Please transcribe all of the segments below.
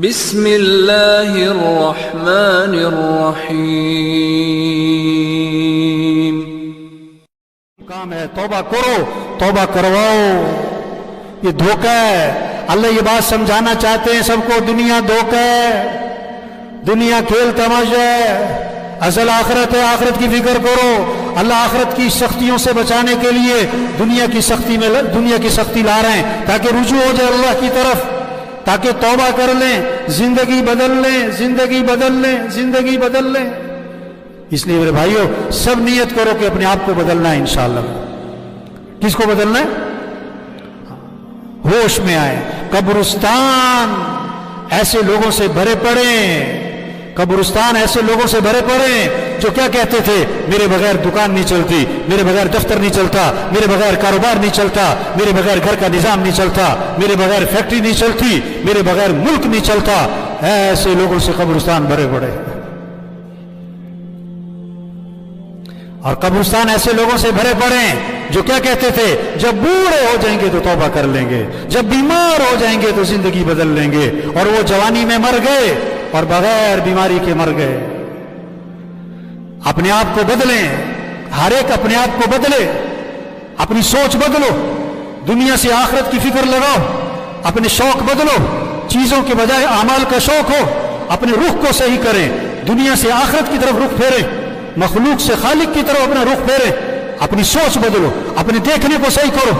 بسم اللہ الرحمن الرحیم۔ کام ہے توبہ کرو، توبہ کرواؤ، یہ دھوکہ ہے۔ اللہ یہ بات سمجھانا چاہتے ہیں سب کو، دنیا دھوکہ ہے، دنیا کھیل تماشا ہے، اصل آخرت ہے، آخرت کی فکر کرو۔ اللہ آخرت کی سختیوں سے بچانے کے لیے دنیا کی سختی لا رہے ہیں تاکہ رجوع ہو جائے اللہ کی طرف، تاکہ توبہ کر لیں، زندگی بدل لیں، زندگی بدل لیں، زندگی بدل لیں۔ اس لیے میرے بھائیوں سب نیت کرو کہ اپنے آپ کو بدلنا ہے انشاءاللہ۔ کس کو بدلنا ہے؟ ہوش میں آئے۔ قبرستان ایسے لوگوں سے بھرے پڑے، قبرستان ایسے لوگوں سے بھرے پڑے جو کیا کہتے تھے؟ میرے بغیر دکان نہیں چلتی، میرے بغیر دفتر نہیں چلتا، میرے بغیر کاروبار نہیں چلتا، میرے بغیر گھر کا نظام نہیں چلتا، میرے بغیر فیکٹری نہیں چلتی، میرے بغیر ملک نہیں چلتا۔ ایسے لوگوں سے قبرستان بھرے پڑے۔ اور قبرستان ایسے لوگوں سے بھرے پڑے جو کیا کہتے تھے؟ جب بوڑھے ہو جائیں گے تو توبہ کر لیں گے، جب بیمار ہو جائیں گے تو زندگی بدل لیں گے، اور وہ جوانی میں مر گئے اور بغیر بیماری کے مر گئے۔ اپنے آپ کو بدلیں، ہر ایک اپنے آپ کو بدلے، اپنی سوچ بدلو، دنیا سے آخرت کی فکر لگاؤ، اپنے شوق بدلو، چیزوں کے بجائے اعمال کا شوق ہو، اپنے رخ کو صحیح کریں، دنیا سے آخرت کی طرف رخ پھیریں، مخلوق سے خالق کی طرف اپنا رخ پھیریں، اپنی سوچ بدلو، اپنے دیکھنے کو صحیح کرو،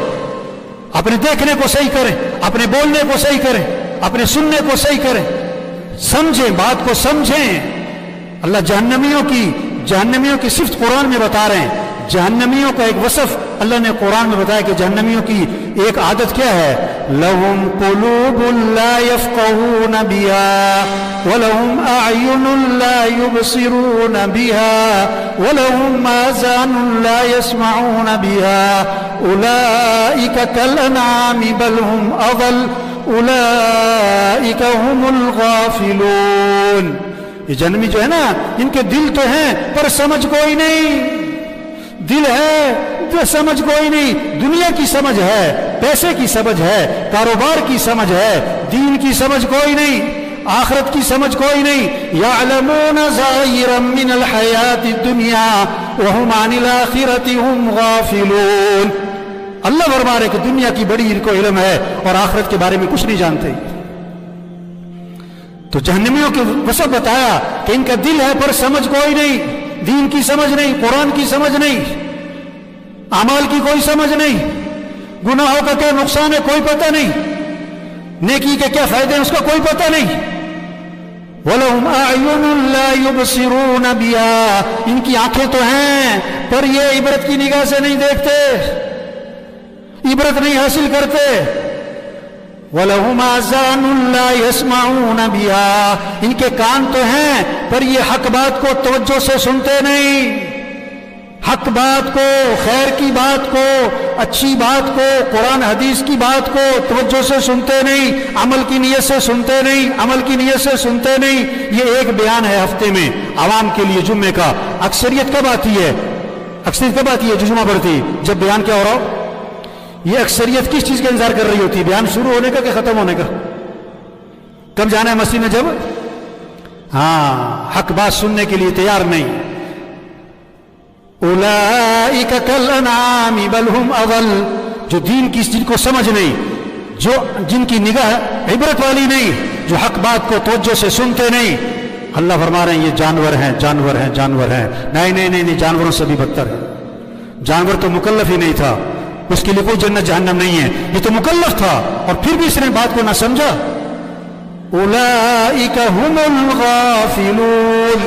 اپنے دیکھنے کو صحیح کریں، اپنے بولنے کو صحیح کریں، اپنے سننے کو صحیح کریں، سمجھیں، بات کو سمجھیں۔ اللہ جہنمیوں کی صفت قرآن میں بتا رہے ہیں۔ جہنمیوں کا ایک وصف اللہ نے قرآن میں بتایا کہ جہنمیوں کی ایک عادت کیا ہے؟ لَهُمْ قُلُوبٌ لَا يَفْقَهُونَ بِهَا وَلَهُمْ أَعْيُنٌ لَا يُبْصِرُونَ بِهَا وَلَهُمْ آذَانٌ لَا يَسْمَعُونَ بِهَا أُولَئِكَ كَالْأَنْعَامِ بَلْ هُمْ أَضَلُّ أُولَئِكَ هُمُ الْغَافِلُونَ۔ یہ جہنمی جو ہے نا، ان کے دل تو ہیں پر سمجھ کوئی نہیں، دل ہے تو سمجھ کوئی نہیں۔ دنیا کی سمجھ ہے، پیسے کی سمجھ ہے، کاروبار کی سمجھ ہے، دین کی سمجھ کوئی نہیں، آخرت کی سمجھ کوئی نہیں۔ یعلمون ظاہرا من الحیات الدنیا وهم عن الآخرة هم غافلون۔ اللہ فرما رہے کہ دنیا کی بڑی ان کو علم ہے اور آخرت کے بارے میں کچھ نہیں جانتے۔ تو جہنمیوں کے وصف بتایا کہ ان کا دل ہے پر سمجھ کوئی نہیں، دین کی سمجھ نہیں، قرآن کی سمجھ نہیں، اعمال کی کوئی سمجھ نہیں، گناہوں کا کیا نقصان ہے کوئی پتہ نہیں، نیکی کے کیا فائدے ہیں اس کا کوئی پتہ نہیں۔ وَلَهُمْ أَعْيُنٌ لَا يُبْصِرُونَ بِهَا، ان کی آنکھیں تو ہیں پر یہ عبرت کی نگاہ سے نہیں دیکھتے، عبرت نہیں حاصل کرتے۔ وَلَهُمْ آذَانٌ لَا يَسْمَعُونَ بِهَا، ان کے کان تو ہیں پر یہ حق بات کو توجہ سے سنتے نہیں، حق بات کو، خیر کی بات کو، اچھی بات کو، قرآن حدیث کی بات کو توجہ سے سنتے نہیں، عمل کی نیت سے سنتے نہیں، عمل کی نیت سے سنتے نہیں۔ یہ ایک بیان ہے ہفتے میں عوام کے لیے جمعے کا۔ اکثریت کب آتی ہے؟ اکثریت کب آتی ہے جو جمعہ پڑھتی؟ جب بیان کیا ہو رہا ہو۔ یہ اکثریت کس چیز کا انتظار کر رہی ہوتی ہے؟ بیان شروع ہونے کا کہ ختم ہونے کا؟ کب جانا ہے مسجد میں؟ جب حق بات سننے کے لیے تیار نہیں۔ اولئک کالانعام بل هم اضل، جو دین کی چیز کو سمجھ نہیں، جو جن کی نگاہ عبرت والی نہیں، جو حق بات کو توجہ سے سنتے نہیں، اللہ فرما رہے ہیں یہ جانور ہیں، جانور ہیں، جانور ہیں۔ نہیں، جانوروں سے بھی بدتر ہے۔ جانور تو مکلف ہی نہیں تھا، اس کے لیے کوئی جنت جہنم نہیں ہے، یہ تو مکلف تھا اور پھر بھی اس نے بات کو نہ سمجھا۔ اولئک هم الغافلون،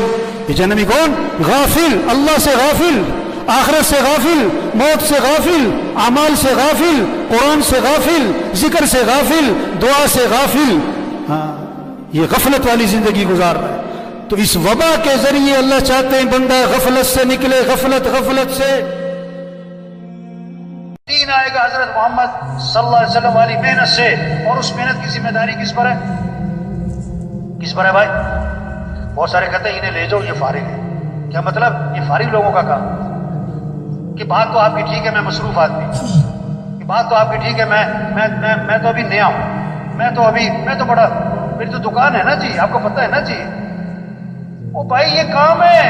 یہ جہنمی کون؟ غافل، اللہ سے غافل، آخرت سے غافل، موت سے غافل، اعمال سے غافل، قرآن سے غافل، ذکر سے غافل، دعا سے غافل۔ یہ غفلت والی زندگی گزار رہا ہے۔ تو اس وبا کے ذریعے اللہ چاہتے ہیں بندہ غفلت سے نکلے، غفلت سے۔ دین آئے گا حضرت محمد صلی اللہ علیہ وسلم والی محنت سے، اور اس محنت کی ذمہ داری کس پر ہے؟ کس پر ہے بھائی؟ بہت سارے کہتے ہیں انہیں لے جاؤ یہ فارغ ہے۔ کیا مطلب؟ یہ فارغ لوگوں کا کام کہ بات تو آپ کی ٹھیک ہے، میں مصروف آدمی، کہ بات تو آپ کی ٹھیک ہے، میں تو ابھی نیا ہوں، میں تو بڑا میری تو دکان ہے نا جی، آپ کو پتہ ہے نا جی. وہ بھائی یہ کام ہے.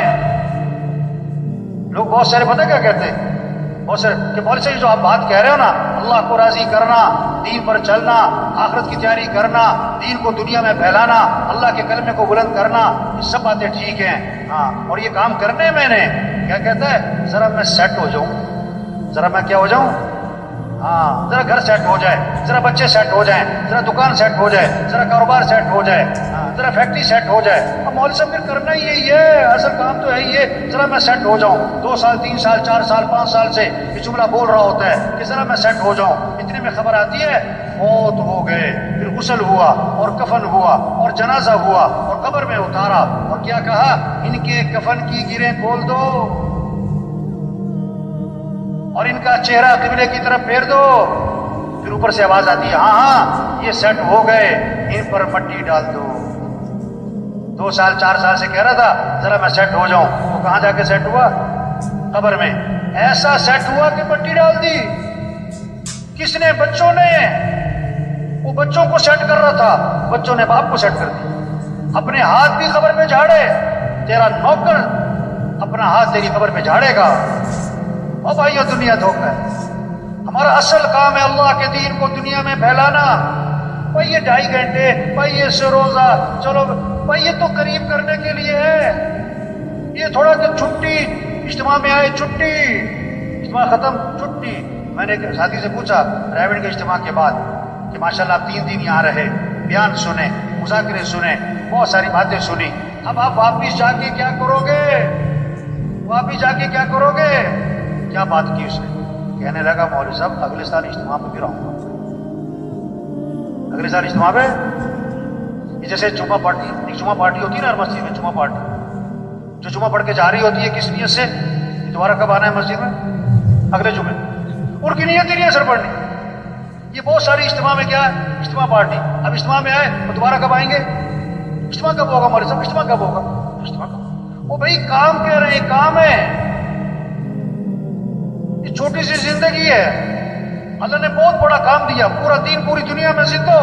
لوگ بہت سارے پتہ کیا کہتے ہیں، بہت سارے کہ مولوی صاحب جو آپ بات کہہ رہے ہو نا، اللہ کو راضی کرنا، دین پر چلنا، آخرت کی تیاری کرنا، دین کو دنیا میں پھیلانا، اللہ کے کلمے کو بلند کرنا، یہ سب باتیں ٹھیک ہیں. ہاں، اور یہ کام کرنے میں نے کیا کہتا ہے، ذرا میں سیٹ ہو جاؤں، ذرا میں کیا ہو جاؤں، ہاں ذرا گھر سیٹ ہو جائے، ذرا بچے سیٹ ہو جائیں، ذرا دکان سیٹ ہو جائے، ذرا کاروبار سیٹ ہو جائے، ذرا فیکٹری سیٹ ہو جائے. اب مولوی صاحب پھر کرنا ہی یہی ہے، اصل کام تو ہے یہ، ذرا میں سیٹ ہو جاؤں. 2 سال 3 سال 4 سال 5 سال سے یہ جملہ بول رہا ہوتا ہے کہ ذرا میں سیٹ ہو جاؤں. اتنے میں خبر آتی ہے موت ہو گئے، پھر غسل ہوا اور کفن ہوا اور جنازہ ہوا اور قبر میں اتارا، اور کیا کہا، ان کے کفن کی گریں کھول دو اور ان کا چہرہ قبلے کی طرف پھیر دو. پھر اوپر سے آواز آتی ہے، ہاں ہاں یہ سیٹ ہو گئے، ان پر مٹی ڈال دو. 2 سال 4 سال سے کہہ رہا تھا ذرا میں سیٹ ہو جاؤں، تو کہاں جا کے سیٹ ہوا، قبر میں. ایسا سیٹ ہوا کہ مٹی ڈال دی. کس نے؟ بچوں نے. وہ بچوں کو سیٹ کر رہا تھا، بچوں نے باپ کو سیٹ کر دیا. اپنے ہاتھ بھی قبر میں جھاڑے، تیرا نوکر اپنا ہاتھ تیری قبر میں جھاڑے گا. اور بھائیو دنیا دھوکہ ہے. ہمارا اصل کام ہے اللہ کے دین کو دنیا میں پھیلانا. بھائی یہ 2.5 گھنٹے، بھائی یہ سے روزہ، چلو بھائی یہ تو قریب کرنے کے لیے ہے. یہ تھوڑا کہ چھٹی، اجتماع میں آئے چھٹی، اجتماع ختم چھٹی. میں نے ایک ساتھی سے پوچھا رائے کے اجتماع کے بعد کہ ماشاءاللہ آپ 3 دن یہاں رہے، بیان سنے، مذاکرے سنے، بہت ساری باتیں سنی، اب آپ واپس جا کے کیا کرو گے؟ واپس جا کے کیا کرو گے؟ کیا بات کی اس نے؟ کہنے لگا مولوی صاحب اگلے سال اجتماع پہ بھی رہوں گا. اگلے سال اجتماع پہ، جیسے جمعہ پارٹی، ایک جمعہ پارٹی ہوتی ہے نا ہر مسجد میں، جمعہ پارٹی جو جمعہ پڑھ کے جا رہی ہوتی ہے کس نیت سے، دوبارہ کب آنا ہے مسجد میں؟ اگلے جمعے. ان کی نیت ہی نہیں ہے سر پڑھنی. یہ بہت ساری اجتماع میں کیا ہے، اجتماع پارٹی. اب اجتماع میں آئے تو دوبارہ کب آئیں گے؟ اجتماع کب ہوگا مولوی صاحب؟ اجتماع کب ہوگا؟ اجتماع کب؟ وہ بھائی کام کہہ رہے ہیں، کام ہے. یہ چھوٹی سی زندگی ہے، اللہ نے بہت بڑا کام دیا، پورا دین پوری دنیا میں زندہ.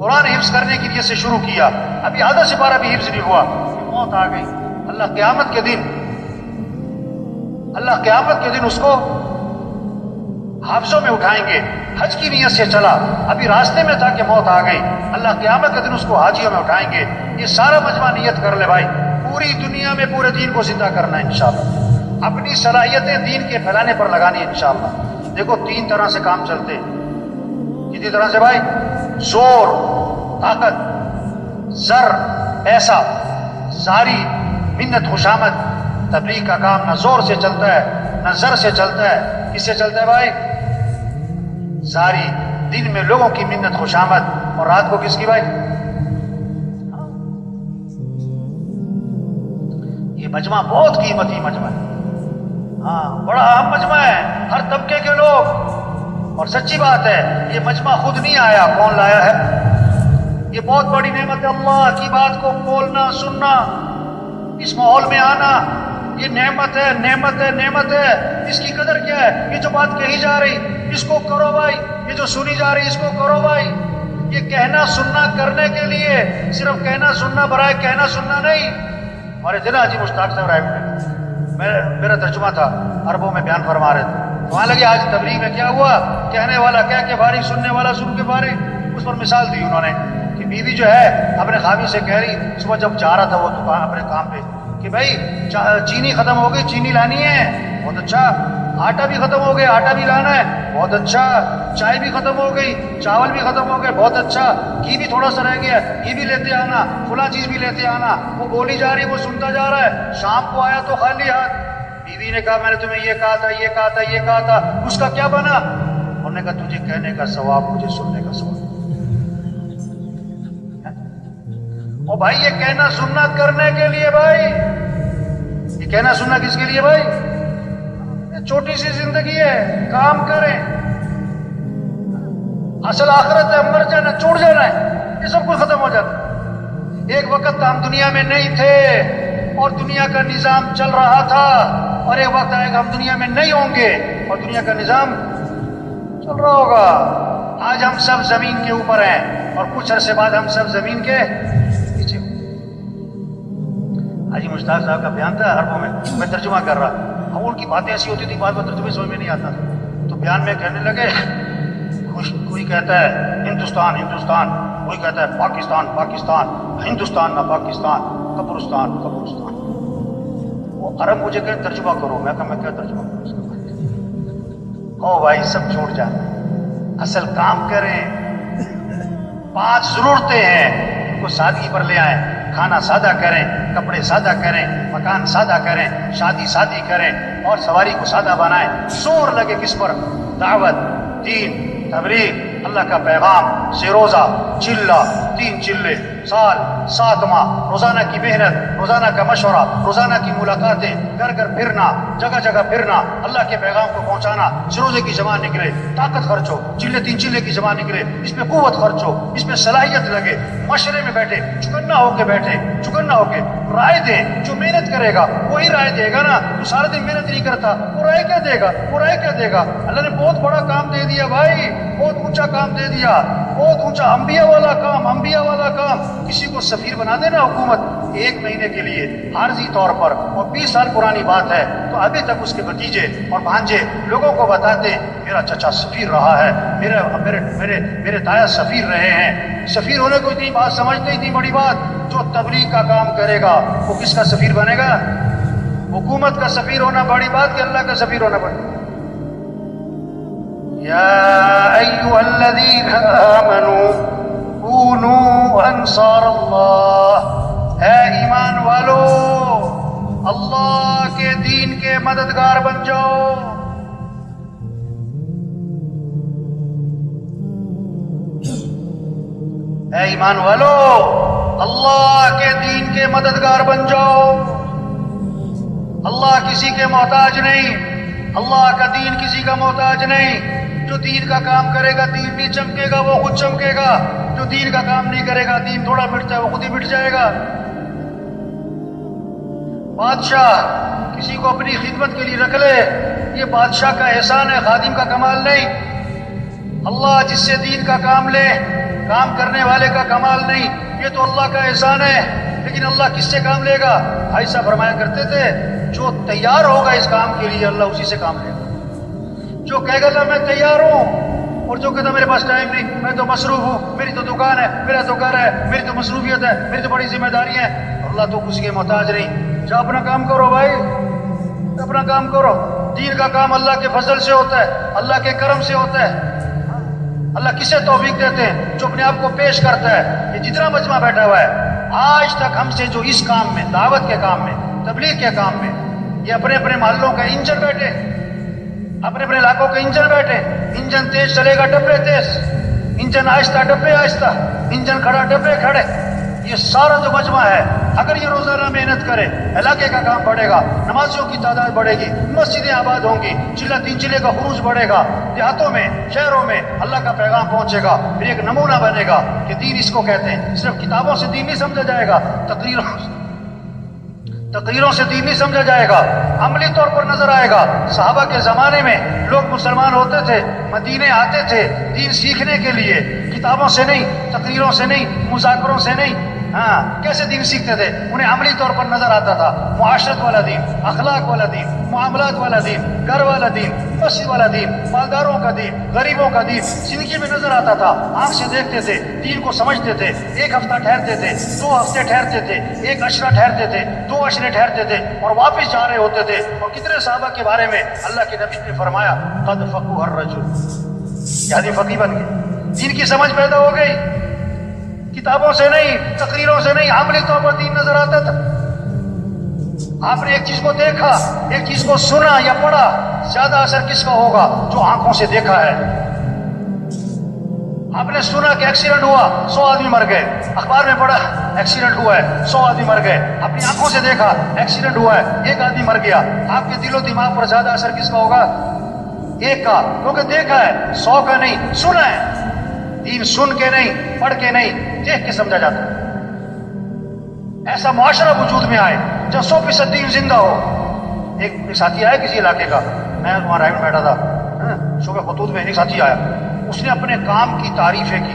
قرآن حفظ کرنے کی نیت سے شروع کیا، ابھی آدھا سپارہ بھی حفظ نہیں ہوا، موت آ گئی. اللہ قیامت کے دن، اللہ قیامت کے دن اس کو حافظوں میں اٹھائیں گے. حج کی نیت سے چلا، ابھی راستے میں تھا کہ موت آ گئی، اللہ قیامت کے دن اس کو حاجیوں میں اٹھائیں گے. یہ سارا مجمع نیت کر لے بھائی، پوری دنیا میں پورے دین کو زندہ کرنا ہے انشاءاللہ. اپنی صلاحیتیں دین کے پھیلانے پر لگانی ہے انشاءاللہ. دیکھو 3 طرح سے کام چلتے ہیں. کتنی طرح سے بھائی؟ زور، طاقت، زر، پیسہ، زاری، منت، خوشامد. تبلیغ کا کام نہ زور سے چلتا ہے نہ زر سے چلتا ہے. کس سے چلتا ہے بھائی؟ زاری. دن میں لوگوں کی منت خوشامد، اور رات کو کس کی بھائی؟ یہ مجمع بہت قیمتی مجمع ہے، ہاں بڑا اہم مجمع ہے، ہر طبقے کے لوگ. اور سچی بات ہے یہ مجمع خود نہیں آیا، کون لایا ہے؟ یہ بہت بڑی نعمت ہے، اللہ کی بات کو بولنا، سننا، اس ماحول میں آنا، یہ نعمت ہے، نعمت ہے، نعمت ہے. اس کی قدر کیا ہے؟ یہ جو بات کہی جا رہی اس کو کرو بھائی، یہ جو سنی جا رہی اس کو کرو بھائی. یہ کہنا سننا کرنے کے لیے، صرف کہنا سننا برائے کہنا سننا نہیں. ہمارے تھے نا حاجی مشتاق صاحب رائے، میرا ترجمہ تھا، عربوں میں بیان فرما رہے تھے. وہاں لگے آج تبلیغ میں کیا ہوا، کہنے والا کہہ کے فارغ، سننے والا سن کے فارغ. اس پر مثال دی انہوں نے کہ بیوی جو ہے اپنے خاوند سے کہہ رہی، صبح جب جا رہا تھا وہ دکان اپنے کام پہ، کہ بھائی چینی ختم ہو گئی، چینی لانی ہے. بہت اچھا. آٹا بھی ختم ہو گیا، آٹا بھی لانا ہے. بہت اچھا. چائے بھی ختم ہو گئی، چاول بھی ختم ہو گئے. بہت اچھا. گھی بھی تھوڑا سا رہ گیا، گھی بھی لیتے آنا، فلاں چیز بھی لیتے آنا. وہ بولی جا رہی، وہ سنتا جا رہا ہے. شام کو آیا تو خالی ہاتھ. بیوی نے کہا میں نے تمہیں یہ کہا تھا، یہ کہا تھا، یہ کہا تھا. اس کا کیا بنا؟ انہوں نے کہا تجھے کہنے کا ثواب، مجھے سننے کا ثواب. اور بھائی یہ کہنا سننا کرنے کے لیے بھائی، یہ کہنا سننا کس کے لیے بھائی؟ چھوٹی سی زندگی ہے، کام کریں. اصل آخرت ہے، مر جانا، چھوڑ جانا ہے، یہ سب کچھ ختم ہو جاتا ہے. ایک وقت ہم دنیا میں نہیں تھے اور دنیا کا نظام چل رہا تھا، اور ایک وقت آئے گا ہم دنیا میں نہیں ہوں گے اور دنیا کا نظام چل رہا ہوگا. آج ہم سب زمین کے اوپر ہیں اور کچھ عرصے بعد ہم سب زمین کے نیچے ہوں۔ حاجی مشتاق صاحب کا بیان تھا عربوں میں ترجمہ کر رہا، اب ان کی باتیں ایسی ہوتی تھی بعد میں ترجمے سمجھ میں نہیں آتا تھا، تو بیان میں کہنے لگے کوئی کہتا ہے ہندوستان ہندوستان، کوئی کہتا ہے پاکستان پاکستان، ہندوستان نہ پاکستان، قبرستان قبرستان۔ وہ عرب مجھے کہ ترجمہ کرو، میں کہا میں کیا ترجمہ کروں اس کا؟ او بھائی سب چھوڑ جانا، اصل کام کریں، 5 ضرورتیں ہیں ان کو سادگی پر لے آئیں، کھانا سادہ کریں، کپڑے سادہ کریں، مکان سادہ کریں، شادی سادی کریں اور سواری کو سادہ بنائیں۔ زور لگے کس پر؟ دعوت، دین، تبلیغ، اللہ کا پیغام، سے روزہ، چلہ، 3 چلے، سال، 7 ماہ، روزانہ کی محنت، روزانہ کا مشورہ، روزانہ کی ملاقاتیں، گھر گھر پھرنا، جگہ جگہ پھرنا، اللہ کے پیغام کو پہنچانا۔ روزے کی زبان نکلے، طاقت خرچ ہو، 3 چلے کی زبان نکلے، اس میں قوت خرچ ہو، اس میں صلاحیت لگے، معاشرے میں بیٹھے، چکنا ہو کے بیٹھے، چکنا ہو کے رائے دیں۔ جو محنت کرے گا وہی رائے دے گا نا، تو سارے دن محنت نہیں کرتا وہ رائے کیا دے گا؟ وہ رائے کیا دے گا؟ اللہ نے بہت بڑا کام دے دیا بھائی، بہت اونچا کام دے دیا، بہت اونچا، انبیاء والا کام، انبیاء والا کام۔ کسی کو سفیر بنا دینا حکومت 1 مہینے کے لیے عارضی طور پر، اور 20 سال پرانی بات ہے، تو ابھی تک اس کے بھتیجے اور بھانجے لوگوں کو بتاتے میرا چچا سفیر رہا ہے، میرے تایا سفیر رہے ہیں۔ سفیر ہونے کو اتنی بات سمجھتے، اتنی بڑی بات۔ جو تبلیغ کا کام کرے گا وہ کس کا سفیر بنے گا؟ حکومت کا سفیر ہونا بڑی بات کہ اللہ کا سفیر ہونا بڑی؟ یا ایھا الذین آمنوا کونوا انصار اللہ، اے ایمان والو اللہ کے دین کے مددگار بن جاؤ۔ اے ایمان والو اللہ کے دین کے مددگار بن جاؤ۔ اللہ کسی کے محتاج نہیں، اللہ کا دین کسی کا محتاج نہیں۔ جو دین کا کام کرے گا دین بھی چمکے گا، وہ خود چمکے گا۔ جو دین کا کام نہیں کرے گا دین تھوڑا مٹتا ہے وہ خود ہی مٹ جائے گا۔ بادشاہ کسی کو اپنی خدمت کے لیے رکھ لے، یہ بادشاہ کا احسان ہے، خادم کا کمال نہیں۔ اللہ جس سے دین کا کام لے، کام کرنے والے کا کمال نہیں، یہ تو اللہ کا احسان ہے۔ لیکن اللہ کس سے کام لے گا؟ بھائی صاحب فرمایا کرتے تھے جو تیار ہوگا اس کام کے لیے اللہ اسی سے کام لے گا۔ جو کہے گا اللہ میں تیار ہوں، اور جو کہتا میرے پاس ٹائم نہیں، میں تو مصروف ہوں، میری تو دکان ہے، میرا تو گھر ہے، میری تو مصروفیت ہے، میری تو بڑی ذمہ داری ہے، اللہ تو کسی کے محتاج نہیں۔ جا اپنا کام کرو بھائی، اپنا کام کرو۔ دین کا کام اللہ کے فضل سے ہوتا ہے، اللہ کے کرم سے ہوتا ہے۔ اللہ کسے توفیق دیتے ہیں؟ جو اپنے آپ کو پیش کرتا ہے۔ یہ جتنا مجمع بیٹھا ہوا ہے آج تک ہم سے جو اس کام میں، دعوت کے کام میں، تبلیغ کے کام میں، یہ اپنے اپنے محلوں کا انجن بیٹھے، اپنے اپنے علاقوں کے انجن بیٹھے۔ انجن تیز چلے گا ڈبے تیز، انجن آہستہ ڈبے آہستہ، انجن کھڑا ڈبے کھڑے۔ یہ سارا جو مجمع ہے اگر یہ روزانہ محنت کرے علاقے کا کام بڑھے گا، نمازیوں کی تعداد بڑھے گی، مسجدیں آباد ہوں گی، 3 چلے کا خروج بڑھے گا، دیہاتوں میں شہروں میں اللہ کا پیغام پہنچے گا، پھر ایک نمونہ بنے گا کہ دین اس کو کہتے ہیں۔ صرف کتابوں سے دین نہیں سمجھا جائے گا، تقریروں سے دین نہیں سمجھا جائے گا، عملی طور پر نظر آئے گا۔ صحابہ کے زمانے میں لوگ مسلمان ہوتے تھے، مدینے آتے تھے دین سیکھنے کے لیے، کتابوں سے نہیں، تقریروں سے نہیں، مذاکروں سے نہیں۔ کیسے دین سیکھتے تھے؟ انہیں عملی طور پر نظر آتا تھا، معاشرت والا دین، اخلاق والا دین، معاملات والا دین، گھر والا دین، مسجد والا دین، مالداروں کا دین، غریبوں کا دین زندگی میں نظر آتا تھا۔ آنکھ سے دیکھتے تھے، دین کو سمجھتے تھے، 1 ہفتہ ٹھہرتے تھے، 2 ہفتے ٹھہرتے تھے، 1 عشرہ ٹھہرتے تھے، 2 عشرے ٹھہرتے تھے اور واپس جا رہے ہوتے تھے۔ اور کتنے صحابہ کے بارے میں اللہ کے نبی نے فرمایا قد فقہ الرجل، یہ آدمی فقیہ بن گئے، دین کی سمجھ پیدا ہو گئی۔ کتابوں سے نہیں، تقریروں سے نہیں، عملی طور پر دین نظر آتا تھا۔ آپ نے ایک چیز کو دیکھا، ایک چیز کو سنا یا پڑھا، زیادہ اثر کس کا ہوگا؟ جو آنکھوں سے دیکھا ہے۔ آپ نے سنا کہ ایکسیڈنٹ ہوا، 100 آدمی مر گئے، اخبار میں پڑھا ایکسیڈنٹ ہوا ہے، 100 آدمی مر گئے، اپنی آنکھوں سے دیکھا ایکسیڈنٹ ہوا ہے، 1 آدمی مر گیا، آپ کے دل و دماغ پر زیادہ اثر کس کا ہوگا؟ 1 کا، کیونکہ دیکھا ہے، 100 کا نہیں، سنا ہے۔ دین سن کے نہیں، پڑھ کے نہیں، دیکھ کے سمجھا جاتا ہے۔ ایسا معاشرہ وجود میں آئے جہاں 100% دین زندہ ہو۔ ایک ساتھی آیا کسی علاقے کا، میں وہاں رائے میں بیٹھا تھا، شعبہ خطوط میں ایک ساتھی آیا، اس نے اپنے کام کی تعریفیں کی،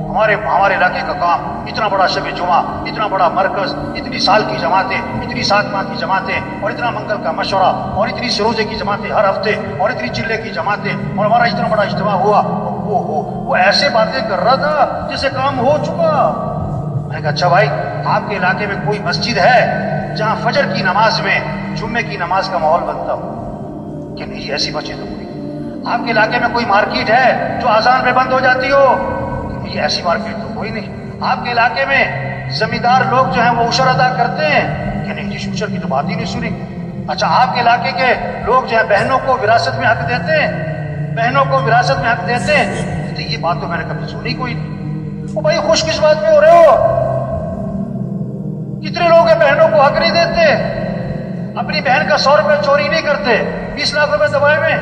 ہمارے علاقے کا کام، اتنا بڑا شب جمعہ، اتنا بڑا مرکز، اتنی سال کی جماعتیں، اتنی 7 ماہ کی جماعتیں، اور اتنا منگل کا مشورہ، اور اتنی سروزے کی جماعتیں ہر ہفتے، اور اتنی چلے کی جماعتیں، اور ہمارا اتنا بڑا اجتماع ہوا۔ وہ ایسے باتیں کر رہا تھا جیسے کام ہو چکا۔ میں نے کہا اچھا بھائی، آپ کے علاقے میں کوئی مسجد ہے جہاں فجر کی نماز میں جمعے کی نماز کا ماحول بنتا ہو؟ کہ نہیں، ایسی مسجد تو کوئی۔ آپ کے علاقے میں کوئی مارکیٹ ہے جو اذان پہ بند ہو جاتی ہو؟ کہ نہیں، ایسی مارکیٹ تو کوئی نہیں۔ آپ کے علاقے میں زمیندار لوگ جو ہیں وہ عشر ادا کرتے ہیں؟ کہ نہیں جی، عشر کی تو بات ہی نہیں سنی۔ اچھا، آپ کے علاقے کے لوگ جو ہے بہنوں کو وراثت میں حق دیتے ہیں؟ بہنوں کو وراثت میں حق دیتے ہیں؟ تو یہ بات تو میں نے کبھی سنی کوئی نہیں۔ وہ بھائی خوش کس بات پہ ہو رہے ہو؟ کتنے لوگ ہیں بہنوں کو حق نہیں دیتے، اپنی بہن کا 100 روپے چوری نہیں کرتے، 20 لاکھ روپے دبائے میں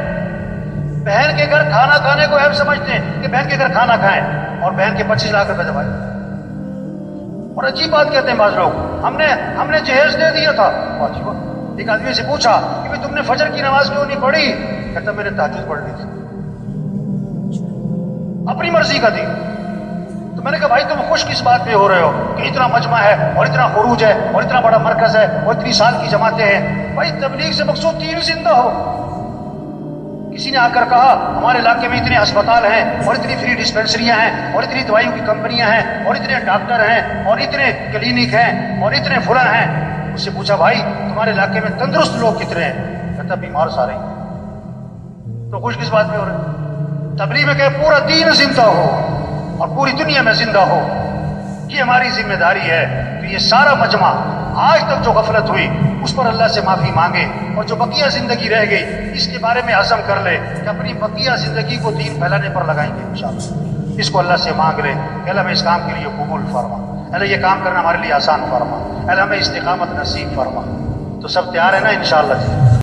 بہن کے گھر کھانا کھانے کو عیب سمجھتے ہیں کہ بہن کے گھر کھانا کھائیں، اور بہن کے 25 لاکھ روپے دبائے۔ اور عجیب بات کہتے ہیں بعض لوگ، ہم نے جہیز دے دیا تھا۔ ایک آدمی سے پوچھا کہ بھئی تم نے فجر کی نماز کیوں نہیں پڑھی؟ کہتا میں نے تہجد پڑھ لی تھی، اپنی مرضی کا تھی۔ تو میں نے کہا بھائی تم خوش کس بات پہ ہو رہے ہو کہ اتنا مجمع ہے، اور اتنا خروج ہے، اور اتنا بڑا مرکز ہے، اور اتنی سال کی جماعتیں ہیں؟ بھائی تبلیغ سے مقصود دین زندہ ہو۔ کسی نے آ کر کہا ہمارے علاقے میں اتنے ہسپتال ہیں، اور اتنی فری ڈسپینسریاں ہیں، اور اتنی دوائیوں کی کمپنیاں ہیں، اور اتنے ڈاکٹر ہیں، اور اتنے کلینک ہیں، اور اتنے فلاں ہیں۔ اس سے پوچھا بھائی تمہارے علاقے میں تندرست لوگ کتنے ہیں؟ کہتا بیمار سارے ہیں۔ تو خوش کس بات پہ ہو رہے ہیں؟ تبلیغ میں کہ پورا دین زندہ ہو اور پوری دنیا میں زندہ ہو، یہ ہماری ذمہ داری ہے۔ تو یہ سارا مجمع آج تک جو غفلت ہوئی اس پر اللہ سے معافی مانگے، اور جو بقیہ زندگی رہ گئی اس کے بارے میں عزم کر لے کہ اپنی بقیہ زندگی کو دین پھیلانے پر لگائیں گے انشاءاللہ۔ اس کو اللہ سے مانگ لے کہ اللہ ہمیں اس کام کے لیے قبول فرما، اللہ یہ کام کرنا ہمارے لیے آسان فرما، اللہ ہمیں استقامت نصیب فرما۔ تو سب تیار ہے نا انشاءاللہ؟